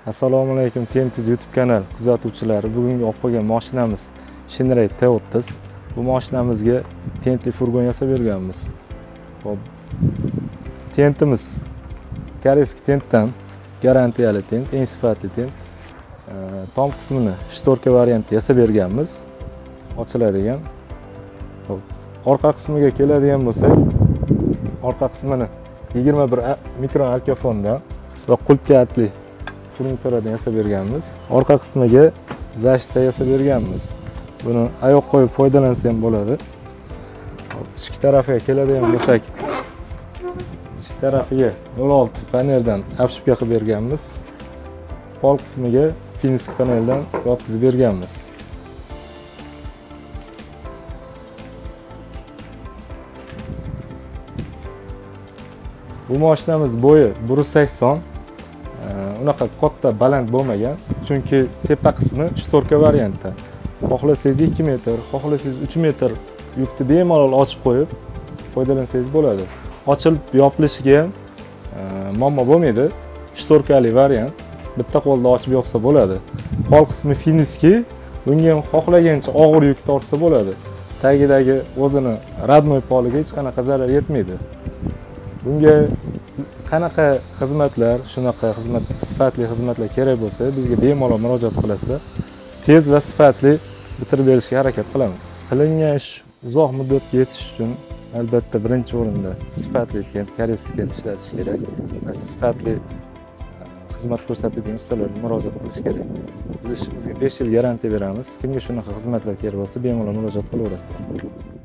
Assalomu alaykum Tentiz YouTube kanal kuzatuvchilari. Bugungi olib qo'ygan mashinamiz Shinray T30. Bu mashinamizga tentli furgon yasab berganmiz. Xo'p. Tentimiz koreyskiy tentdan garantiyali tent, eng sifatli tent. Tom qismini shtorka variantda yasab berganmiz. Ochiladigan. Xo'p. Orqa qismiga keladigan bo'lsak, orqa qismini 21 mikron alkafondan va qulp kalitli furniturada yasab berganmiz. Orqa qismiga zashta yasab berganmiz. Buni oyoq qo'yib foydalansa ham bo'ladi. Ichki tarafiga keladigan bo'lsak, ichki tarafiga 16 paneldan обшивка qilib berganmiz. Pol qismiga finsk paneldan yotqizib berganmiz. Bu mashinamiz bo'yi 180. Unaqa katta baland bo'lmagan, chunki tepa qismi shtorka variantda. Xohlasangiz 2 metr, xohlasangiz 3 metr yukni bemalol ochib qo'yib foydalansangiz bo'ladi. Ochilib yopilishiga ham muammo bo'lmaydi. Shtorkali variant, bitta qo'lda ochib yopsa bo'ladi. Pol qismi finski, bunga ham xohlagancha og'ir yuk tortsa bo'ladi. Tagidagi o'zini radnoy poliga hech qanaqa zarar yetmaydi. Bunga qanaqa xizmatlar, shunaqa xizmat, sifatli xizmatlar kerak bo'lsa, bizga bemalol murojaat qilasizlar. Tez va sifatli bitirib berishga harakat qilamiz. Qilingan ish uzoq muddatga yetish uchun albatta birinchi o'rinda sifatli tent, koreyskiy tent ishlatish kerak va sifatli xizmat ko'rsatadigan ustalarga murojaat qilish kerak. Biz ishimizga 5 yil garantiya beramiz. Kimga shunaqa xizmatlar kerak bo'lsa, bemalol murojaat qilaverasizlar.